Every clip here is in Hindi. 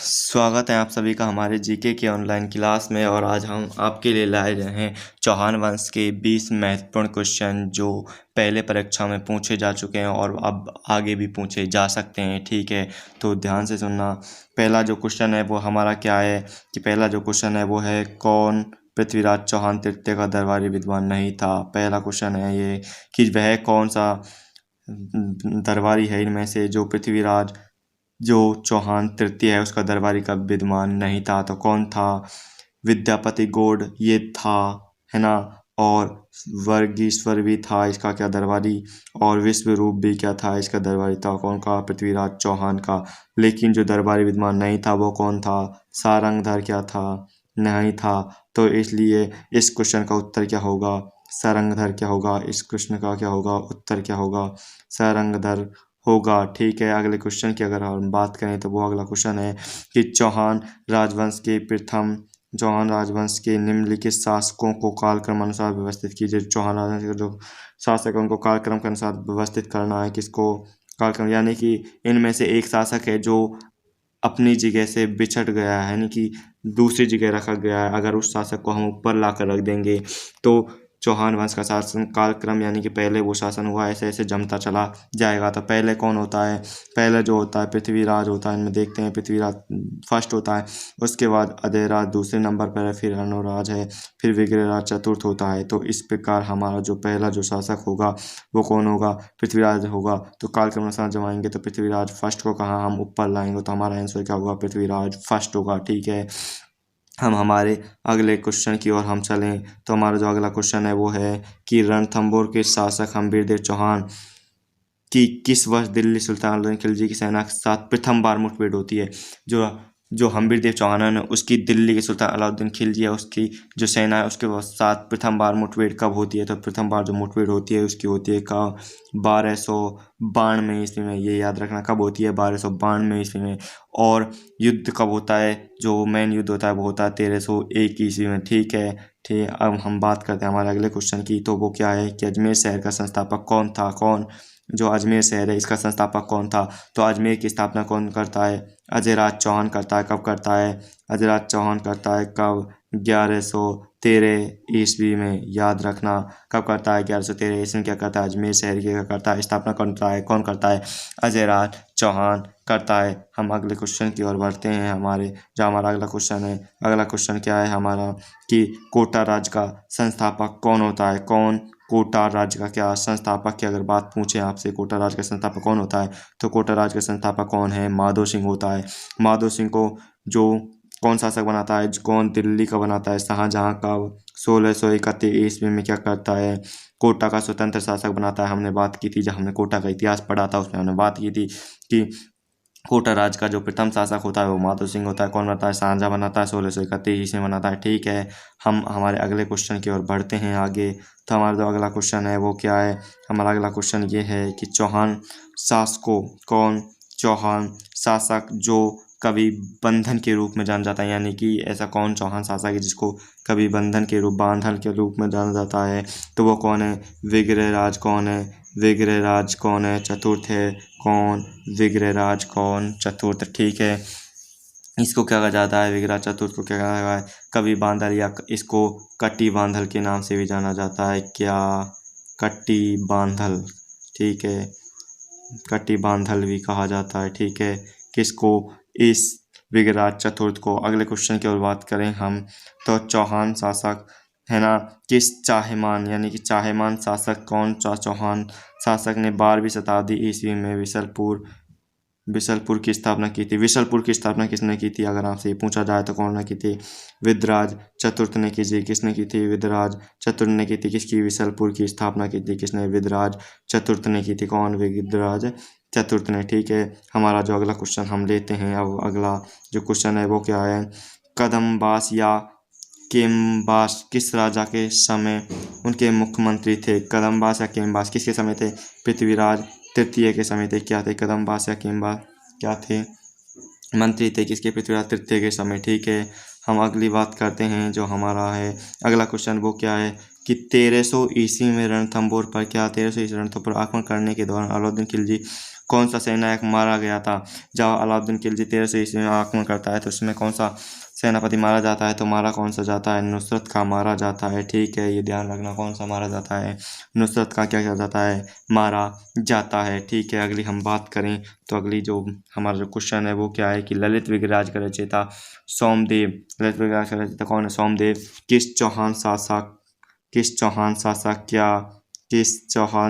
स्वागत है आप सभी का हमारे जीके की ऑनलाइन क्लास में। और आज हम आपके लिए लाए रहे हैं चौहान वंश के 20 महत्वपूर्ण क्वेश्चन जो पहले परीक्षा में पूछे जा चुके हैं और अब आगे भी पूछे जा सकते हैं। ठीक है, तो ध्यान से सुनना। पहला जो क्वेश्चन है वो हमारा क्या है कि पहला जो क्वेश्चन है वो है कौन पृथ्वीराज चौहान तृतीय का दरबारी विद्वान नहीं था। पहला क्वेश्चन है ये कि वह कौन सा दरबारी है इनमें से जो पृथ्वीराज जो चौहान तृतीय है उसका दरबारी का विद्वान नहीं था। तो कौन था? विद्यापति गौड़ ये था, है ना। और वर्गीश्वर भी था इसका क्या दरबारी, और विश्वरूप भी क्या था इसका दरबारी था। कौन का? पृथ्वीराज चौहान का। लेकिन जो दरबारी विद्वान नहीं था वो कौन था? सारंगधर क्या था? नहीं था। तो इसलिए इस क्वेश्चन का उत्तर क्या होगा? सारंगधर क्या होगा? इस क्वेश्चन का क्या होगा? उत्तर क्या होगा? सारंगधर होगा। ठीक है, अगले क्वेश्चन की अगर हम बात करें तो वो अगला क्वेश्चन है कि चौहान राजवंश के निम्नलिखित शासकों को कालक्रम अनुसार व्यवस्थित कीजिए। चौहान राजवंश के जो शासक है उनको कालक्रम के अनुसार व्यवस्थित करना है। किसको? कालक्रम, यानी कि इनमें से एक शासक है जो अपनी जगह से बिछट गया है, यानी कि दूसरी जगह रखा गया है। अगर उस शासक को हम ऊपर ला कर रख देंगे तो चौहान वंश का शासन कालक्रम, यानी कि पहले वो शासन हुआ ऐसे ऐसे जमता चला जाएगा। तो पहले कौन होता है? पहले जो होता है पृथ्वीराज होता है। इनमें देखते हैं पृथ्वीराज फर्स्ट होता है, उसके बाद अजयराज दूसरे नंबर पर है, फिर अनुराज है, फिर विग्रहराज चतुर्थ होता है। तो इस प्रकार हमारा जो पहला जो शासक होगा वो कौन होगा? पृथ्वीराज होगा। तो कालक्रम अनुसार जमाएंगे तो पृथ्वीराज फर्स्ट को कहाँ हम ऊपर लाएंगे, तो हमारा आंसर क्या होगा? पृथ्वीराज फर्स्ट होगा। ठीक है, हम हमारे अगले क्वेश्चन की ओर हम चलें तो हमारा जो अगला क्वेश्चन है वो है कि रणथंभौर के शासक हम्बीरदेव चौहान की किस वर्ष दिल्ली सुल्तान अलाउद्दीन खिलजी की सेना के साथ प्रथम बार मुठभेड़ होती है। जो जो हम्बीरदेव चौहान है उसकी दिल्ली के सुल्तान अलाउद्दीन खिलजी है उसकी जो सेना है उसके साथ प्रथम बार मुठभेड़ कब होती है? तो प्रथम बार जो मुठभेड़ होती है उसकी होती है कब? 1292 ईस्वी में। ये याद रखना कब होती है? 1292 ईस्वी में। और युद्ध कब होता है? जो मेन युद्ध होता है वो होता है 1301 ईस्वी में। ठीक है, ठीक। अब हम बात करते हैं हमारे अगले क्वेश्चन की, तो वो क्या है कि अजमेर शहर का संस्थापक कौन था? कौन? जो अजमेर शहर है इसका संस्थापक कौन था? तो अजमेर की स्थापना कौन करता है? अजयराज चौहान करता है। कब करता है? अजयराज चौहान करता है कब? 1113 ईस्वी में। याद रखना कब करता है? 1113 ईस्वी में। क्या करता है? अजमेर शहर की क्या करता है? स्थापना करता है। कौन करता है? अजयराज चौहान करता है। हम अगले क्वेश्चन की ओर बढ़ते हैं। हमारा अगला क्वेश्चन है, अगला क्वेश्चन क्या है हमारा कि कोटा राज्य का संस्थापक कौन होता है? कौन? कोटा राज्य का क्या संस्थापक की अगर बात पूछे आपसे, कोटा राज्य का संस्थापक कौन होता है? तो कोटा राज्य का संस्थापक कौन है? माधो सिंह होता है। माधो सिंह को जो कौन शासक बनाता है? कौन दिल्ली का बनाता है? शाहजहां का 1631 ईस्वी में क्या करता है? कोटा का स्वतंत्र शासक बनाता है। हमने बात की थी जब हमने कोटा का इतिहास पढ़ा था उसमें हमने बात की थी कि कोटा राज्य का जो प्रथम शासक होता है वो माधो सिंह होता है। कौन बनाता है? शाहजहां बनाता है, 1631 ईस्वी में बनाता है। ठीक है, हम हमारे अगले क्वेश्चन की ओर बढ़ते हैं आगे। तो हमारा जो अगला क्वेश्चन है वो क्या है? हमारा अगला क्वेश्चन ये है कि चौहान शासकों कौन? चौहान शासक जो कवि बंधन के रूप में जाना जाता है, यानी कि ऐसा कौन चौहान शासक है जिसको कवि बंधन के रूप बांधल के रूप में जाना जाता है? तो वो कौन है? विग्रहराज कौन है? विग्रहराज कौन है? चतुर्थ है। कौन? विग्रहराज कौन? चतुर्थ। ठीक है, इसको क्या कहा जाता है? विग्रह चतुर्थ को क्या कहा है? कवि बांधल, या इसको कट्टी बांधल के नाम से भी जाना जाता है। क्या? कट्टी बांधल। ठीक है, कट्टी बांधल भी कहा जाता है। ठीक है, किसको? इस विग्रह चतुर्थ को। अगले क्वेश्चन की ओर बात करें हम तो चौहान शासक, है ना, किस चाहेमान, यानी कि चाहेमान शासक कौन सा चौहान शासक ने 12वीं शताब्दी ईस्वी में विशलपुर की स्थापना की थी? विशलपुर की स्थापना किसने की थी अगर आपसे पूछा जाए तो कौन ने की थी? विद्यराज चतुर्थ ने की थी। किसने की थी? विद्यराज चतुर्थ ने की थी। किसकी? विशलपुर की स्थापना की थी किसने? विद्यराज चतुर्थ ने की थी। कौन? विद्यराज चतुर्थ ने। ठीक है, हमारा जो अगला क्वेश्चन हम लेते हैं, अब अगला जो क्वेश्चन है वो क्या है? कदम्बास या केम्बास किस राजा के समय उनके मुख्यमंत्री थे? कदम्बास या केम्बास किसके समय थे? पृथ्वीराज तृतीय के समय थे। क्या थे? कदम्बास या केम्बास क्या थे? मंत्री थे। किसके? पृथ्वीराज तृतीय के समय। ठीक है, हम अगली बात करते हैं जो हमारा है अगला क्वेश्चन वो क्या है कि 1300 ईस्वी में रणथंभौर पर क्या 1300 ईस्वी रणथंभौर पर आक्रमण करने के दौरान अलाउद्दीन खिलजी कौन सा सेनानायक मारा गया था? जब अलाउद्दीन खिलजी 1300 ईस्वी में आक्रमण करता है तो उसमें कौन सा सेनापति मारा जाता है? तो मारा कौन सा जाता है? नुसरत खां मारा जाता है। ठीक है, ये ध्यान रखना, कौन सा मारा जाता है? नुसरत खां क्या किया जाता है? मारा जाता है। ठीक है, अगली हम बात करें तो अगली जो हमारा जो क्वेश्चन है वो क्या है कि ललित विग्रहराज का रचयिता सोमदेव। ललित विग्रहराज का रचयिता कौन है? सोमदेव। किस चौहान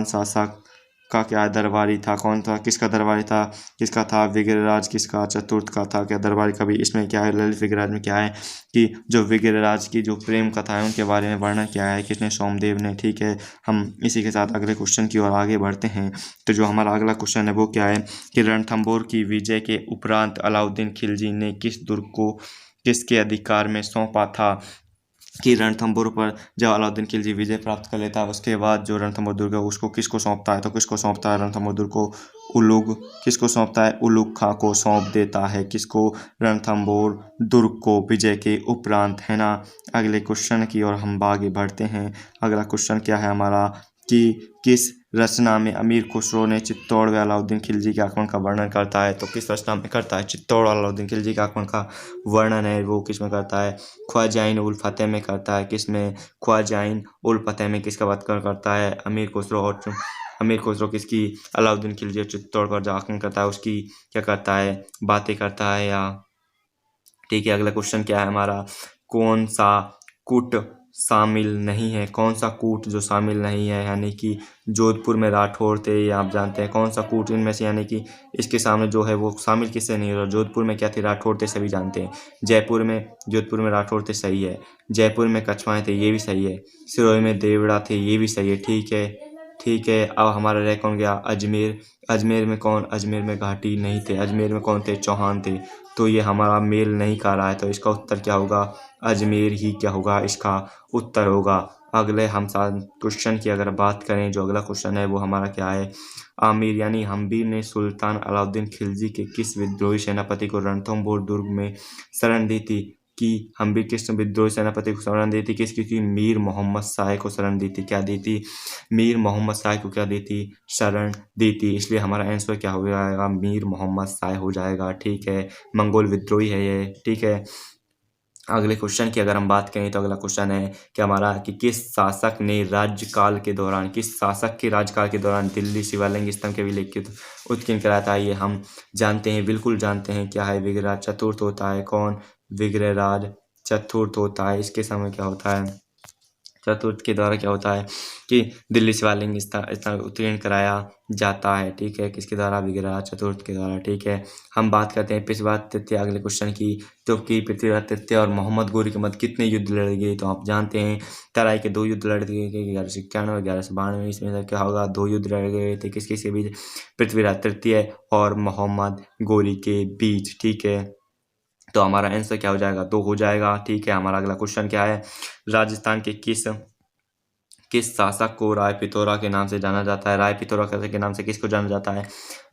शासक का क्या दरबारी था? कौन था? किसका दरबारी था? किसका था? विग्रहराज किसका? चतुर्थ का था क्या दरबारी का भी? इसमें क्या है, ललित विग्रहराज में क्या है कि जो विग्रहराज की जो प्रेम कथा है उनके बारे में वर्णन किया है किसने? सोमदेव ने। ठीक है, हम इसी के साथ अगले क्वेश्चन की ओर आगे बढ़ते हैं। तो जो हमारा अगला क्वेश्चन है वो क्या है कि रणथंभौर की विजय के उपरांत अलाउद्दीन खिलजी ने किस दुर्ग को किसके अधिकार में सौंपा था? कि रणथंभौर पर जब अलाउद्दीन खिलजी विजय प्राप्त कर लेता है उसके बाद जो रणथंभौर दुर्ग है उसको किसको सौंपता है? तो किसको सौंपता है रणथंभौर दुर्ग को? उलुग। किसको सौंपता है? उलुग खां को सौंप देता है। किसको? रणथंभौर दुर्ग को विजय के उपरांत, है ना। अगले क्वेश्चन की ओर हम आगे बढ़ते हैं। अगला क्वेश्चन क्या है हमारा कि किस रचना में अमीर खुसरो ने चित्तौड़ व अलाउद्दीन खिलजी के आक्रमण का वर्णन करता है? तो किस रचना में करता है? चित्तौड़ और अलाउद्दीन खिलजी के आक्रमण का वर्णन है वो किस में करता है? ख्वाजाइन उल फतेह में करता है। किस में? ख्वाजाइन उल फतेह में। किसका वध करता है? अमीर खुसरो किसकी? अलाउद्दीन खिलजी चित्तौड़ पर जो आक्रमण करता है उसकी क्या करता है? बातें करता है या। ठीक है, अगला क्वेश्चन क्या है हमारा? कौन सा कूट शामिल नहीं है? कौन सा कूट जो शामिल नहीं है, यानी कि जोधपुर में राठौर थे, ये आप जानते हैं। कौन सा कूट इनमें से, यानी कि इसके सामने जो है वो शामिल किससे नहीं हो? जोधपुर में क्या थे? राठौर थे, सभी जानते हैं। जोधपुर में राठौर थे, सही है। जयपुर में कछवाए थे, ये भी सही है। सिरोही में देवड़ा थे, ये भी सही है। ठीक है, ठीक है। अब हमारा रह कौन गया? अजमेर। अजमेर में कौन? अजमेर में घाटी नहीं थे। अजमेर में कौन थे? चौहान थे। तो ये हमारा मेल नहीं खा रहा है, तो इसका उत्तर क्या होगा? अजमेर ही क्या होगा? इसका उत्तर होगा। अगले हम क्वेश्चन की अगर बात करें, जो अगला क्वेश्चन है वो हमारा क्या है? आमिर यानी हम्बीर ने सुल्तान अलाउद्दीन खिलजी के किस विद्रोही सेनापति को रणथंभौर दुर्ग में शरण दी थी? कि हम्बीर किस विद्रोही सेनापति को शरण दी थी? किसकी? मीर मोहम्मद शाह को शरण दी थी। क्या दी थी? मीर मोहम्मद शाह को क्या दी थी? शरण दी थी। इसलिए हमारा आंसर क्या हो जाएगा? मीर मोहम्मद शाह हो जाएगा। ठीक है, मंगोल विद्रोही है ये। ठीक है, अगले क्वेश्चन की अगर हम बात करें तो अगला क्वेश्चन है कि हमारा कि किस शासक के राज्यकाल के दौरान दिल्ली शिवलिंग स्तंभ के विलिखित उत्कीर्ण कराया था? ये हम जानते हैं, बिल्कुल जानते हैं। क्या है? विग्रहराज चतुर्थ होता है। कौन? विग्रहराज चतुर्थ होता है। इसके समय क्या होता है? चतुर्थ के द्वारा क्या होता है कि दिल्ली शिवलिंग स्तंभ उत्कीर्ण कराया जाता है। ठीक है, किसके द्वारा? विग्रहराज चतुर्थ के द्वारा। ठीक है, हम बात करते हैं पृथ्वीराज तृतीय अगले क्वेश्चन की। तो कि पृथ्वीराज तृतीय और मोहम्मद गोरी के मध्य कितने युद्ध लड़े गए? तो आप जानते हैं तराई के 2 युद्ध लड़े गए, 1191 और 1192। इसमें से क्या होगा? 2 युद्ध लड़े गए थे। किसके बीच? पृथ्वीराज तृतीय और मोहम्मद गोरी के बीच। ठीक है, तो हमारा आंसर क्या हो जाएगा? 2 हो जाएगा। ठीक है, हमारा अगला क्वेश्चन क्या है? राजस्थान के किस शासक को रायपिथौरा के नाम से जाना जाता है? रायपिथौरा के नाम से किसको जाना जाता है?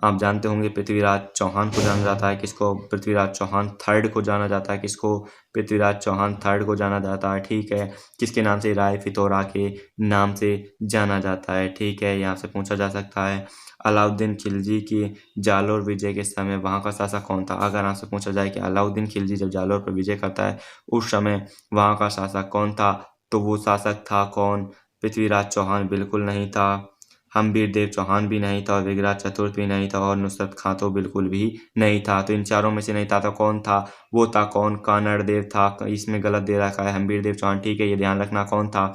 आप जानते होंगे पृथ्वीराज चौहान को जाना जाता है। किसको? पृथ्वीराज चौहान थर्ड को जाना जाता है। किसको? पृथ्वीराज चौहान थर्ड को जाना जाता है। ठीक है, किसके नाम से? रायपिथौरा के नाम से जाना जाता है। ठीक है, यहाँ से पूछा जा सकता है अलाउद्दीन खिलजी की जालोर विजय के समय वहाँ का शासक कौन था? अगर आपसे पूछा जाए कि अलाउद्दीन खिलजी जब जालोर पर विजय करता है उस समय वहाँ का शासक कौन था, तो वो शासक था कौन? पृथ्वीराज चौहान बिल्कुल नहीं था, हम्बीर देव चौहान भी नहीं था और विग्रहराज चतुर्थ भी नहीं था और नुसरत खां तो बिल्कुल भी नहीं था। तो इन चारों में से नहीं था तो कौन था? वो था कौन? कानड़ देव था। इसमें गलत दे रखा है हम्बीर देव चौहान। ठीक है, ये ध्यान रखना। कौन था?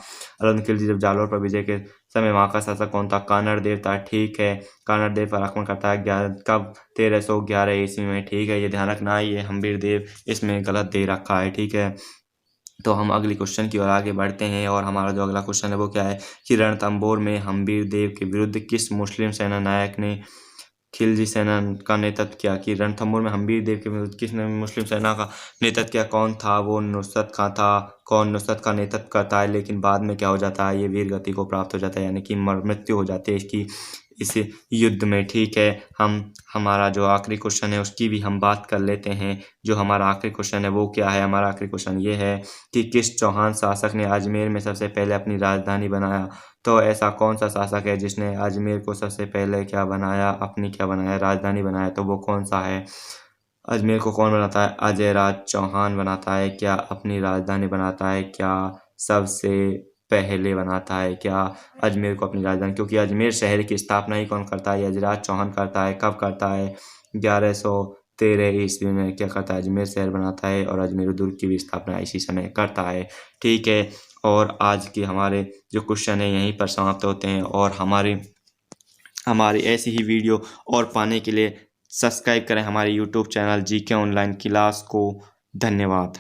अलाउद्दीन खिलजी जब जालोर पर विजय के समय वहाँ का शासक कौन था? कानड़ देव था। ठीक है, कानड़ देव पर आक्रमण करता है कब? 1311 ईस्वी में। ठीक है, ये ध्यान रखना। ये हम्बीर देव इसमें गलत दे रखा है। ठीक है, तो हम अगली क्वेश्चन की ओर आगे बढ़ते हैं और हमारा जो अगला क्वेश्चन है वो क्या है कि रणथंभौर में हम्बीर देव के विरुद्ध किस मुस्लिम सेनानायक ने खिलजी सेना का नेतृत्व किया? कि रणथंभौर में हम्बीर देव के विरुद्ध किसने मुस्लिम सेना का नेतृत्व किया? कौन था? वो नुसरत खां था। कौन? नुसरत का नेतृत्व करता है, लेकिन बाद में क्या हो जाता है? ये वीर गति को प्राप्त हो जाता है, यानी कि मृत्यु हो जाती है इसकी इस युद्ध में। ठीक है, हमारा जो आखिरी क्वेश्चन है उसकी भी हम बात कर लेते हैं। जो हमारा आखिरी क्वेश्चन है वो क्या है? हमारा आखिरी क्वेश्चन ये है कि किस चौहान शासक ने अजमेर में सबसे पहले अपनी राजधानी बनाया? तो ऐसा कौन सा शासक है जिसने अजमेर को सबसे पहले क्या बनाया, अपनी क्या बनाया, राजधानी बनाया, तो वो कौन सा है? अजमेर को कौन बनाता है? अजय राज चौहान बनाता है। क्या अपनी राजधानी बनाता है? क्या सबसे पहले बनाता है? क्या अजमेर को अपनी राजधानी, क्योंकि अजमेर शहर की स्थापना ही कौन करता है? अजय राज चौहान करता है। कब करता है? 1113 ईस्वी में क्या करता है? अजमेर शहर बनाता है और अजमेर दुर्ग की भी स्थापना इसी समय करता है। ठीक है, और आज के हमारे जो क्वेश्चन है यहीं पर समाप्त होते हैं। और हमारी ऐसी ही वीडियो और पाने के लिए सब्सक्राइब करें हमारे YouTube channel GK online class को। धन्यवाद।